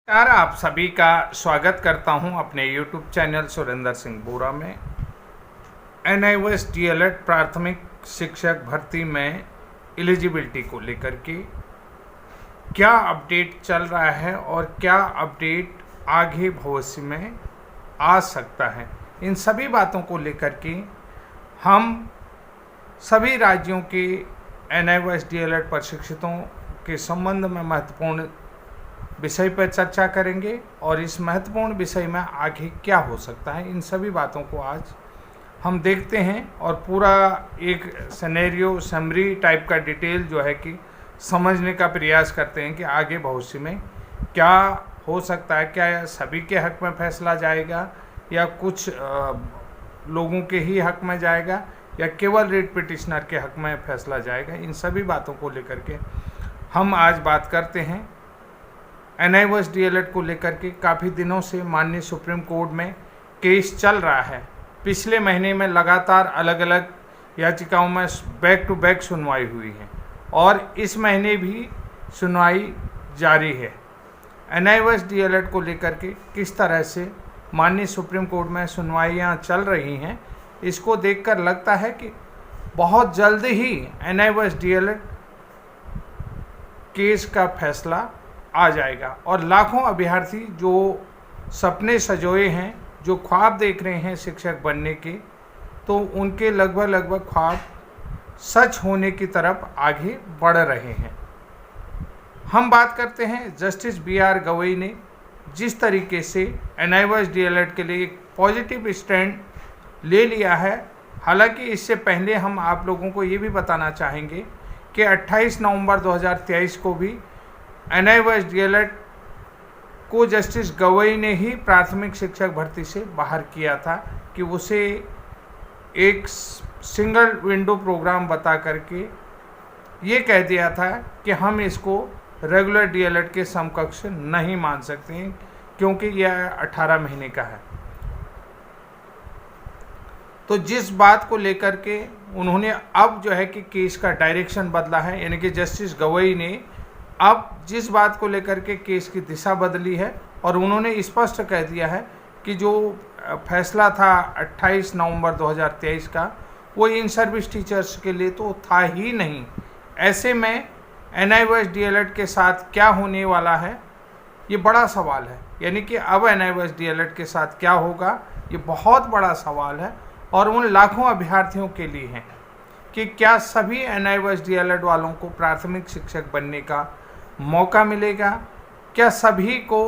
नमस्कार, आप सभी का स्वागत करता हूं अपने YouTube चैनल सुरेंद्र सिंह बोरा में। NIOS DLED प्राथमिक शिक्षक भर्ती में एलिजिबिलिटी को लेकर के क्या अपडेट चल रहा है और क्या अपडेट आगे भविष्य में आ सकता है, इन सभी बातों को लेकर के हम सभी राज्यों के NIOS DLED प्रशिक्षितों के संबंध में महत्वपूर्ण विषय पर चर्चा करेंगे और इस महत्वपूर्ण विषय में आगे क्या हो सकता है, इन सभी बातों को आज हम देखते हैं और पूरा एक सिनेरियो समरी टाइप का डिटेल जो है कि समझने का प्रयास करते हैं कि आगे भविष्य में क्या हो सकता है। क्या सभी के हक में फैसला जाएगा या कुछ लोगों के ही हक में जाएगा या केवल रिट पिटिशनर के हक में फैसला जाएगा, इन सभी बातों को लेकर के हम आज बात करते हैं। NIOS DLED को लेकर के काफ़ी दिनों से माननीय सुप्रीम कोर्ट में केस चल रहा है। पिछले महीने में लगातार अलग अलग याचिकाओं में बैक टू बैक सुनवाई हुई है और इस महीने भी सुनवाई जारी है। NIOS DLED को लेकर के किस तरह से माननीय सुप्रीम कोर्ट में सुनवाइयाँ चल रही हैं, इसको देखकर लगता है कि बहुत जल्द ही NIOS DLED केस का फैसला आ जाएगा और लाखों अभ्यर्थी जो सपने सजोए हैं, जो ख्वाब देख रहे हैं शिक्षक बनने के, तो उनके लगभग ख्वाब सच होने की तरफ आगे बढ़ रहे हैं। हम बात करते हैं जस्टिस BR गवई ने जिस तरीके से NIOS DLED के लिए एक पॉजिटिव स्टैंड ले लिया है। हालांकि इससे पहले हम आप लोगों को ये भी बताना चाहेंगे कि 28 नवंबर 2023 को भी NIOS DLED को जस्टिस गवई ने ही प्राथमिक शिक्षक भर्ती से बाहर किया था कि उसे एक सिंगल विंडो प्रोग्राम बता करके ये कह दिया था कि हम इसको रेगुलर DLED के समकक्ष नहीं मान सकते हैं क्योंकि यह 18 महीने का है। तो जिस बात को लेकर के उन्होंने अब जो है कि केस का डायरेक्शन बदला है, यानी कि जस्टिस गवई ने अब जिस बात को लेकर के केस की दिशा बदली है और उन्होंने स्पष्ट कह दिया है कि जो फैसला था 28 नवंबर 2023 का, वो इन सर्विस टीचर्स के लिए तो था ही नहीं। ऐसे में NIOS DLED के साथ क्या होने वाला है, ये बड़ा सवाल है। यानी कि अब NIOS DLED के साथ क्या होगा, ये बहुत बड़ा सवाल है और उन लाखों अभ्यर्थियों के लिए है कि क्या सभी NIOS DLED वालों को प्राथमिक शिक्षक बनने का मौका मिलेगा, क्या सभी को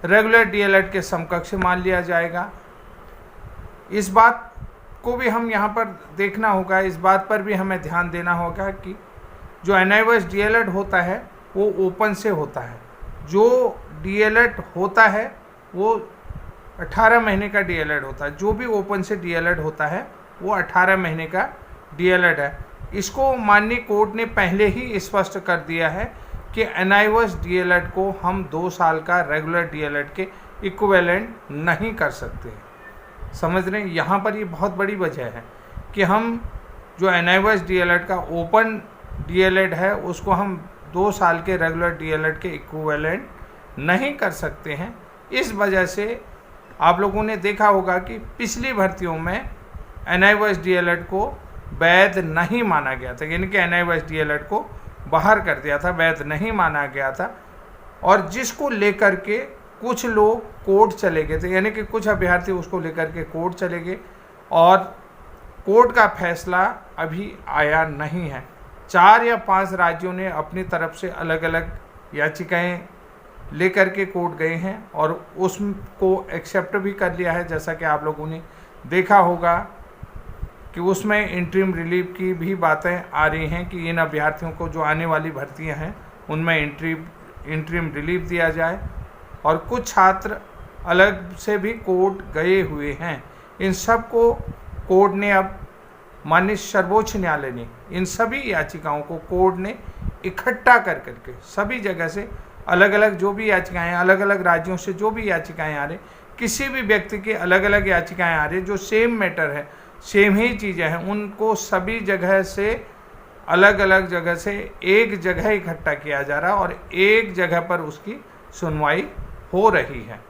रेगुलर DLED के समकक्ष मान लिया जाएगा। इस बात को भी हम यहाँ पर देखना होगा, इस बात पर भी हमें ध्यान देना होगा कि जो NIOS DLED होता है वो ओपन से होता है। जो DLED होता है वो 18 महीने का DLED होता है। जो भी ओपन से DLED होता है वो 18 महीने का DLED है। इसको माननीय कोर्ट ने पहले ही स्पष्ट कर दिया है कि NIOS DLED को हम 2 साल का रेगुलर DLED के इक्विवेलेंट नहीं कर सकते। समझ रहे हैं, यहाँ पर ये बहुत बड़ी वजह है कि हम जो NIOS DLED का ओपन DLED है उसको हम 2 साल के रेगुलर DLED के इक्विवेलेंट नहीं कर सकते हैं। इस वजह से आप लोगों ने देखा होगा कि पिछली भर्तियों में NIOS DLED को वैध नहीं माना गया था, यानी कि NIOS DLED को बाहर कर दिया था, वैध नहीं माना गया था और जिसको लेकर के कुछ लोग कोर्ट चले गए थे, यानी कि कुछ अभ्यर्थी उसको लेकर के कोर्ट चले गए और कोर्ट का फैसला अभी आया नहीं है। 4 या 5 राज्यों ने अपनी तरफ से अलग अलग याचिकाएं लेकर के कोर्ट गए हैं और उसको एक्सेप्ट भी कर लिया है। जैसा कि आप लोगों ने देखा होगा कि उसमें इंटरिम रिलीफ की भी बातें आ रही हैं कि इन अभ्यर्थियों को जो आने वाली भर्तियां हैं उनमें इंटरिम रिलीफ दिया जाए और कुछ छात्र अलग से भी कोर्ट गए हुए हैं। इन सब को कोर्ट ने अब माननीय सर्वोच्च न्यायालय ने इन सभी याचिकाओं को कोर्ट ने इकट्ठा कर करके सभी जगह से अलग अलग जो भी याचिकाएँ, अलग अलग राज्यों से जो भी याचिकाएँ आ रही, किसी भी व्यक्ति की अलग अलग याचिकाएँ आ रही जो सेम मैटर है, सेम ही चीज़ें हैं, उनको सभी जगह से अलग अलग जगह से एक जगह इकट्ठा किया जा रहा है और एक जगह पर उसकी सुनवाई हो रही है।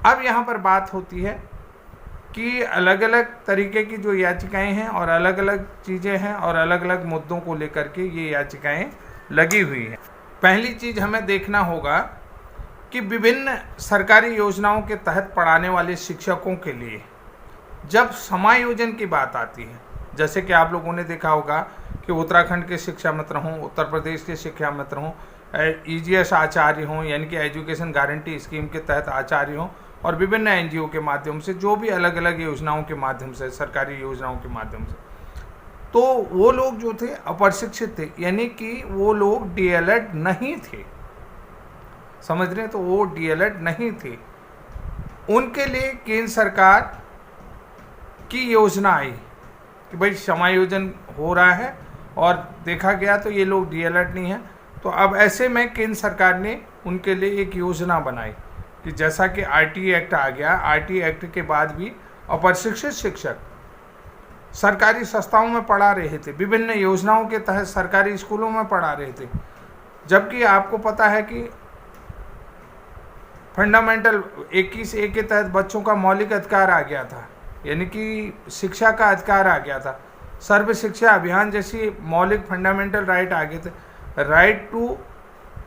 अब यहाँ पर बात होती है कि अलग अलग तरीके की जो याचिकाएं हैं और अलग अलग चीज़ें हैं और अलग अलग मुद्दों को लेकर के ये याचिकाएं लगी हुई हैं। पहली चीज़ हमें देखना होगा कि विभिन्न सरकारी योजनाओं के तहत पढ़ाने वाले शिक्षकों के लिए जब समायोजन की बात आती है, जैसे कि आप लोगों ने देखा होगा कि उत्तराखंड के शिक्षा मित्र हों, उत्तर प्रदेश के शिक्षा मित्र हों, EGS आचार्य हों यानी कि एजुकेशन गारंटी स्कीम के तहत आचार्य हों, और विभिन्न NGO के माध्यम से जो भी अलग अलग योजनाओं के माध्यम से, सरकारी योजनाओं के माध्यम से, तो वो लोग जो थे अप्रशिक्षित थे, यानी कि वो लोग DLED नहीं थे, समझ रहे हैं, तो वो DLED नहीं थे। उनके लिए केंद्र सरकार की योजना आई कि भाई समायोजन हो रहा है और देखा गया तो ये लोग DLED नहीं है, तो अब ऐसे में केंद्र सरकार ने उनके लिए एक योजना बनाई कि जैसा कि RT एक्ट आ गया, RT एक्ट के बाद भी अप्रशिक्षित शिक्षक सरकारी संस्थाओं में पढ़ा रहे थे, विभिन्न योजनाओं के तहत सरकारी स्कूलों में पढ़ा रहे थे, जबकि आपको पता है कि फंडामेंटल 21A के तहत बच्चों का मौलिक अधिकार आ गया था, यानी कि शिक्षा का अधिकार आ गया था, सर्व शिक्षा अभियान जैसी मौलिक फंडामेंटल राइट आ गए थे, right to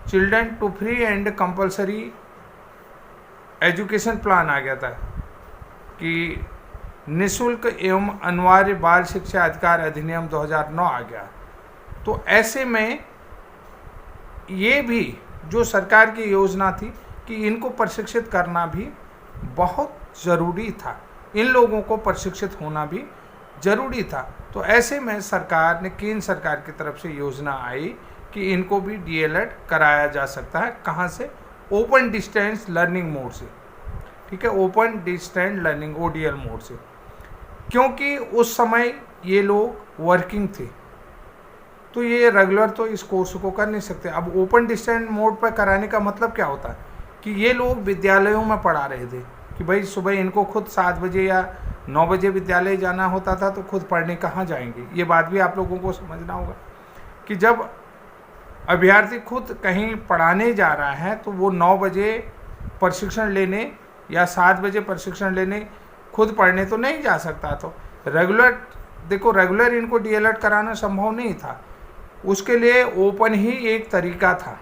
children to free and compulsory education plan आ गया था कि निःशुल्क एवं अनिवार्य बाल शिक्षा अधिकार अधिनियम 2009 आ गया। तो ऐसे में ये भी जो सरकार की योजना थी कि इनको प्रशिक्षित करना भी बहुत ज़रूरी था, इन लोगों को प्रशिक्षित होना भी ज़रूरी था। तो ऐसे में सरकार ने, केंद्र सरकार की तरफ से योजना आई कि इनको भी DLED कराया जा सकता है। कहाँ से? ओपन डिस्टेंस लर्निंग मोड से, ठीक है, open distance learning ODL mode से, क्योंकि उस समय ये लोग वर्किंग थे, तो ये रेगुलर तो इस कोर्स को कर नहीं सकते। अब ओपन डिस्टेंस मोड पर कराने का मतलब क्या होता है कि ये लोग विद्यालयों में पढ़ा रहे थे कि भाई सुबह इनको खुद 7 बजे या 9 बजे विद्यालय जाना होता था, तो खुद पढ़ने कहाँ जाएंगे। ये बात भी आप लोगों को समझना होगा कि जब अभ्यर्थी खुद कहीं पढ़ाने जा रहा है तो वो 9 बजे प्रशिक्षण लेने या 7 बजे प्रशिक्षण लेने खुद पढ़ने तो नहीं जा सकता। तो रेगुलर, देखो रेगुलर इनको DLED कराना संभव नहीं था, उसके लिए ओपन ही एक तरीका था,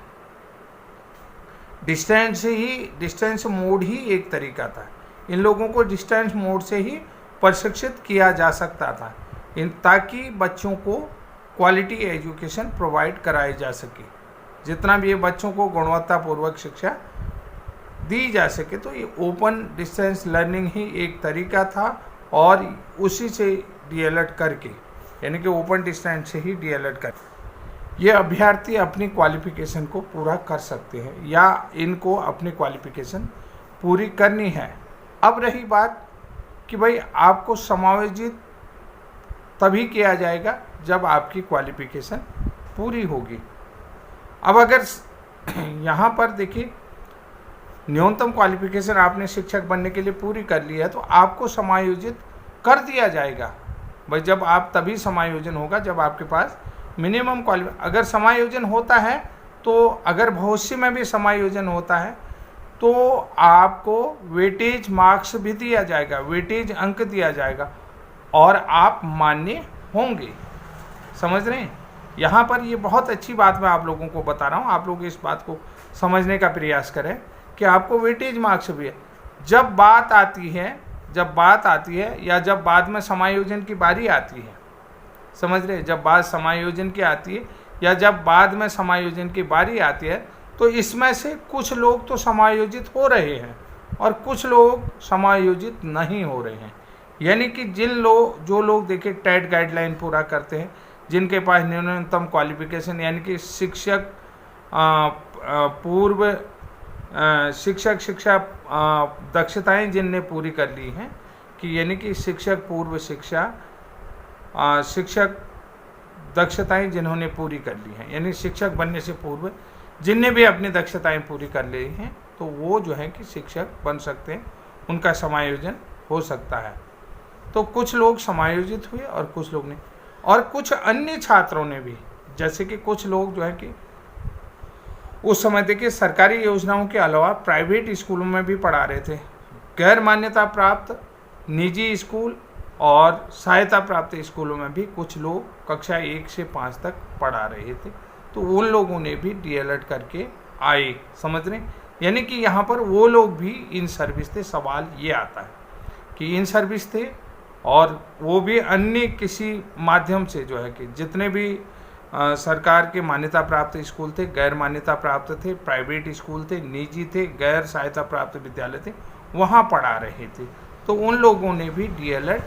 डिस्टेंस मोड ही एक तरीका था। इन लोगों को डिस्टेंस मोड से ही प्रशिक्षित किया जा सकता था, ताकि बच्चों को क्वालिटी एजुकेशन प्रोवाइड कराई जा सके, जितना भी ये बच्चों को गुणवत्तापूर्वक शिक्षा दी जा सके। तो ये ओपन डिस्टेंस लर्निंग ही एक तरीका था और उसी से DLED करके, यानी कि ओपन डिस्टेंस से ही DLED करके ये अभ्यर्थी अपनी क्वालिफ़िकेशन को पूरा कर सकते हैं या इनको अपनी क्वालिफ़िकेशन पूरी करनी है। अब रही बात कि भाई आपको समायोजित तभी किया जाएगा जब आपकी क्वालिफ़िकेशन पूरी होगी। अब अगर यहाँ पर देखिए, न्यूनतम क्वालिफ़िकेशन आपने शिक्षक बनने के लिए पूरी कर ली है तो आपको समायोजित कर दिया जाएगा। भाई जब आप, तभी समायोजन होगा जब आपके पास मिनिमम अगर समायोजन होता है, तो अगर भविष्य में भी समायोजन होता है तो आपको वेटेज मार्क्स भी दिया जाएगा, वेटेज अंक दिया जाएगा और आप मान्य होंगे। समझ रहे हैं? यहाँ पर ये बहुत अच्छी बात मैं आप लोगों को बता रहा हूँ, आप लोग इस बात को समझने का प्रयास करें कि आपको वेटेज मार्क्स भी है। जब बात आती है या जब बाद में समायोजन की बारी आती है, समझ रहे हैं, जब बात समायोजन की आती है या जब बाद में समायोजन की बारी आती है, तो इसमें से कुछ लोग तो समायोजित हो रहे हैं और कुछ लोग समायोजित नहीं हो रहे हैं। यानी कि जो लोग देखिए टेट गाइडलाइन पूरा करते हैं, जिनके पास न्यूनतम क्वालिफिकेशन यानी कि शिक्षक पूर्व शिक्षा दक्षताएं जिनने पूरी कर ली हैं, कि यानी कि शिक्षक पूर्व शिक्षक दक्षताएं जिन्होंने पूरी कर ली हैं, यानी शिक्षक बनने से पूर्व जिनने भी अपनी दक्षताएं पूरी कर ली हैं, तो वो जो है कि शिक्षक बन सकते हैं, उनका समायोजन हो सकता है। तो कुछ लोग समायोजित हुए और कुछ लोग नहीं। और कुछ अन्य छात्रों ने भी, जैसे कि कुछ लोग जो है कि उस समय देखिए सरकारी योजनाओं के अलावा प्राइवेट स्कूलों में भी पढ़ा रहे थे। गैर मान्यता प्राप्त निजी स्कूल और सहायता प्राप्त स्कूलों में भी कुछ लोग कक्षा 1 से 5 तक पढ़ा रहे थे, तो उन लोगों ने भी डीएलएड करके आए, समझ रहे। यानी कि यहाँ पर वो लोग भी इन सर्विस थे। सवाल ये आता है कि इन सर्विस थे और वो भी अन्य किसी माध्यम से जो है कि जितने भी सरकार के मान्यता प्राप्त स्कूल थे, गैर मान्यता प्राप्त थे, प्राइवेट स्कूल थे, निजी थे, गैर सहायता प्राप्त विद्यालय थे, वहाँ पढ़ा रहे थे, तो उन लोगों ने भी डीएलएड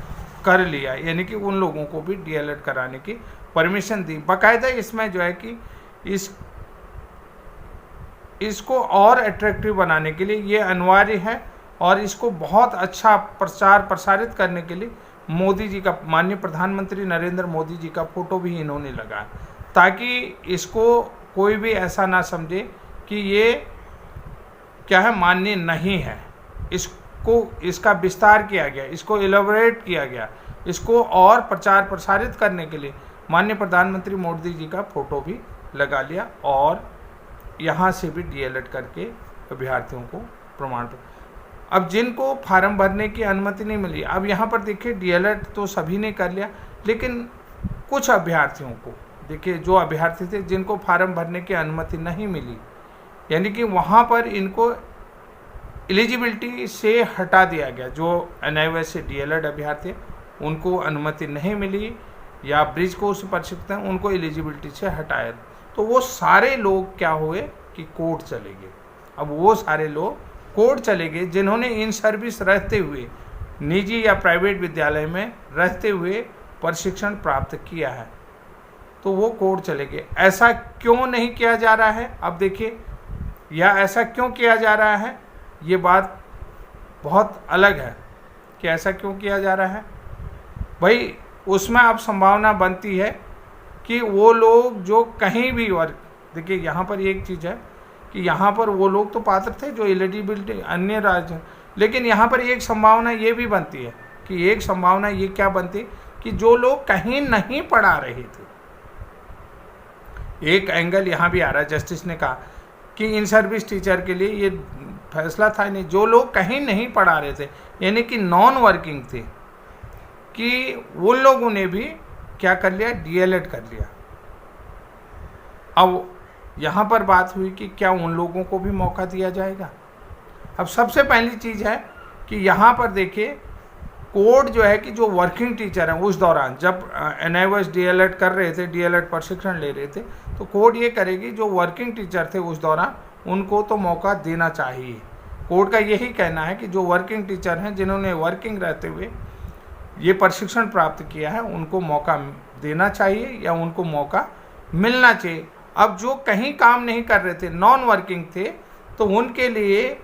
कर लिया। यानी कि उन लोगों को भी डीएलएड कराने की परमिशन दी। बाकायदा इसमें जो है कि इसको और अट्रैक्टिव बनाने के लिए ये अनिवार्य है और इसको बहुत अच्छा प्रसारित करने के लिए मोदी जी का, माननीय प्रधानमंत्री नरेंद्र मोदी जी का फोटो भी इन्होंने लगाया, ताकि इसको कोई भी ऐसा ना समझे कि ये क्या है, मान्य नहीं है। इसका विस्तार किया गया, इसको एलोबरेट किया गया, इसको और प्रसारित करने के लिए माननीय प्रधानमंत्री मोदी जी का फोटो भी लगा लिया और यहाँ से भी डीएलएड करके अभ्यर्थियों को प्रमाण पत्र। अब जिनको फार्म भरने की अनुमति नहीं मिली, अब यहाँ पर देखिए डीएलएड तो सभी ने कर लिया, लेकिन कुछ अभ्यर्थियों को देखिए, जो अभ्यर्थी थे जिनको फार्म भरने की अनुमति नहीं मिली, यानी कि वहाँ पर इनको एलिजिबिलिटी से हटा दिया गया। जो एनआईओएस से डीएलएड अभ्यर्थी उनको अनुमति नहीं मिली या ब्रिज कोर्स प्रशिक्षित हैं, उनको एलिजिबिलिटी से हटाया, तो वो सारे लोग क्या हुए कि कोर्ट चले गए। अब वो सारे लोग कोर्ट चले गए जिन्होंने इन सर्विस रहते हुए निजी या प्राइवेट विद्यालय में रहते हुए प्रशिक्षण प्राप्त किया है, तो वो कोर्ट चले गए। ऐसा क्यों नहीं किया जा रहा है, अब देखिए, या ऐसा क्यों किया जा रहा है, ये बात बहुत अलग है कि ऐसा क्यों किया जा रहा है। भाई उसमें अब संभावना बनती है कि वो लोग जो कहीं भी वर्ग, देखिए यहाँ पर एक चीज़ है कि यहाँ पर वो लोग तो पात्र थे जो एलिजिबिलिटी अन्य राज्य, लेकिन यहाँ पर एक संभावना ये भी बनती है कि एक संभावना ये क्या बनती कि जो लोग कहीं नहीं पढ़ा रहे थे, एक एंगल यहाँ भी आ रहा है। जस्टिस ने कहा कि इन सर्विस टीचर के लिए ये फैसला था नहीं, जो लोग कहीं नहीं पढ़ा रहे थे यानी कि नॉन वर्किंग थे, कि उन लोगों ने भी क्या कर लिया, डीएलएड कर लिया। अब यहाँ पर बात हुई कि क्या उन लोगों को भी मौका दिया जाएगा। अब सबसे पहली चीज़ है कि यहाँ पर देखिए कोड जो है कि जो वर्किंग टीचर हैं उस दौरान जब एनआईओएस डीएलएड कर रहे थे, डीएलएड प्रशिक्षण ले रहे थे, तो कोड ये करेगी जो वर्किंग टीचर थे उस दौरान उनको तो मौका देना चाहिए। कोड का यही कहना है कि जो वर्किंग टीचर हैं जिन्होंने वर्किंग रहते हुए ये प्रशिक्षण प्राप्त किया है उनको मौका देना चाहिए या उनको मौका मिलना चाहिए। अब जो कहीं काम नहीं कर रहे थे, नॉन वर्किंग थे, तो उनके लिए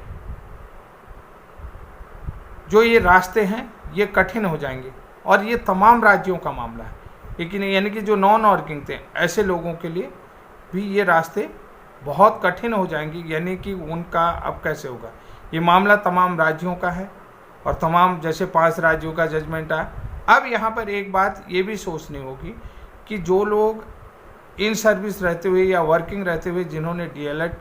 जो ये रास्ते हैं ये कठिन हो जाएंगे और ये तमाम राज्यों का मामला है। लेकिन यानी कि जो नॉन वर्किंग थे ऐसे लोगों के लिए भी ये रास्ते बहुत कठिन हो जाएंगे, यानी कि उनका अब कैसे होगा। ये मामला तमाम राज्यों का है और तमाम जैसे 5 राज्यों का जजमेंट आया। अब यहाँ पर एक बात ये भी सोचनी होगी कि जो लोग इन सर्विस रहते हुए या वर्किंग रहते हुए जिन्होंने डीएलएड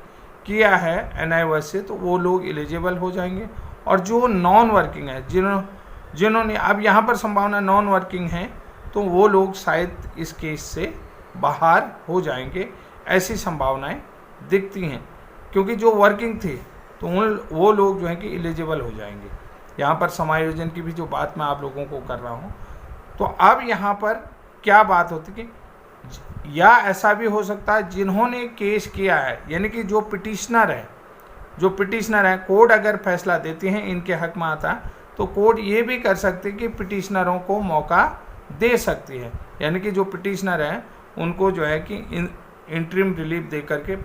किया है एनआईओएस से, तो वो लोग एलिजिबल हो जाएंगे, और जो नॉन वर्किंग है जिन्होंने अब यहाँ पर संभावना नॉन वर्किंग है तो वो लोग शायद इस केस से बाहर हो जाएंगे, ऐसी संभावनाएं दिखती हैं, क्योंकि जो वर्किंग थे तो वो लोग जो हैं कि एलिजिबल हो जाएंगे। यहाँ पर समायोजन की भी जो बात मैं आप लोगों को कर रहा हूँ, तो अब यहाँ पर क्या बात होती कि या ऐसा भी हो सकता है जिन्होंने केस किया है, यानी कि जो पिटिशनर हैं, कोर्ट अगर फैसला देती हैं इनके हक में आता है तो कोर्ट ये भी कर सकती है कि पिटिशनरों को मौका दे सकती है, यानी कि जो पिटिशनर हैं उनको जो है कि इंटरिम रिलीफ दे करके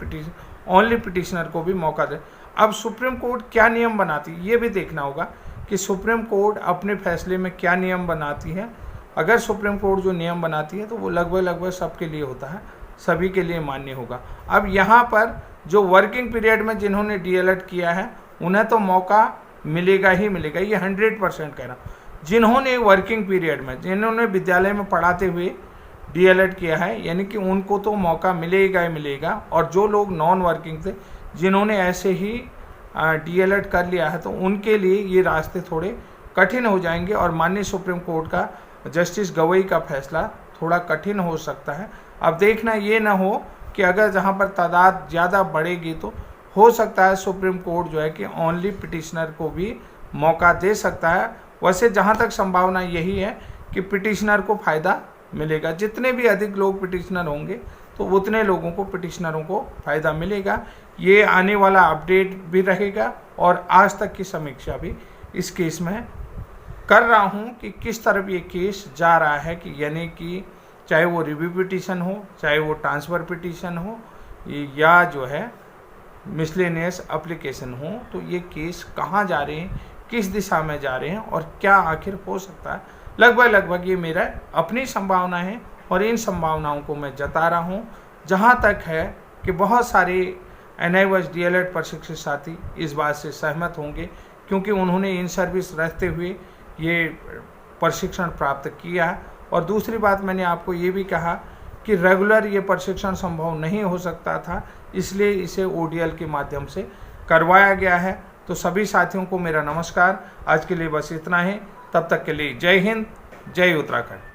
ओनली पिटिशनर को भी मौका दे। अब सुप्रीम कोर्ट क्या नियम बनाती है ये भी देखना होगा कि सुप्रीम कोर्ट अपने फैसले में क्या नियम बनाती है। अगर सुप्रीम कोर्ट जो नियम बनाती है तो वो लगभग सबके लिए होता है, सभी के लिए मान्य होगा। अब यहाँ पर जो वर्किंग पीरियड में जिन्होंने डीएलएड किया है उन्हें तो मौका मिलेगा ही मिलेगा, ये 100% कह रहा हूँ। जिन्होंने वर्किंग पीरियड में, जिन्होंने विद्यालय में पढ़ाते हुए डीएलएड किया है, यानी कि उनको तो मौका मिलेगा ही मिलेगा। और जो लोग नॉन वर्किंग थे, जिन्होंने ऐसे ही डीएलएड कर लिया है, तो उनके लिए ये रास्ते थोड़े कठिन हो जाएंगे और माननीय सुप्रीम कोर्ट का जस्टिस गवई का फैसला थोड़ा कठिन हो सकता है। अब देखना ये ना हो कि अगर जहाँ पर तादाद ज़्यादा बढ़ेगी तो हो सकता है सुप्रीम कोर्ट जो है कि ओनली पिटिशनर को भी मौका दे सकता है। वैसे जहाँ तक संभावना यही है कि पिटिशनर को फ़ायदा मिलेगा, जितने भी अधिक लोग पिटिशनर होंगे तो उतने लोगों को, पिटिशनरों को फ़ायदा मिलेगा। ये आने वाला अपडेट भी रहेगा और आज तक की समीक्षा भी इस केस में कर रहा हूँ कि किस तरफ ये केस जा रहा है, कि यानी कि चाहे वो रिव्यू पिटीशन हो, चाहे वो ट्रांसफ़र पिटीशन हो, या जो है मिसलेनियस एप्लीकेशन हो, तो ये केस कहाँ जा रहे हैं, किस दिशा में जा रहे हैं और क्या आखिर हो सकता है। लगभग ये मेरा अपनी संभावना है और इन संभावनाओं को मैं जता रहा हूँ। जहाँ तक है कि बहुत सारे NIOS डीएलएड प्रशिक्षित साथी इस बात से सहमत होंगे, क्योंकि उन्होंने इन सर्विस रहते हुए ये प्रशिक्षण प्राप्त किया है। और दूसरी बात, मैंने आपको ये भी कहा कि रेगुलर ये प्रशिक्षण संभव नहीं हो सकता था, इसलिए इसे ODL के माध्यम से करवाया गया है। तो सभी साथियों को मेरा नमस्कार। आज के लिए बस इतना ही। तब तक के लिए जय हिंद, जय उत्तराखंड।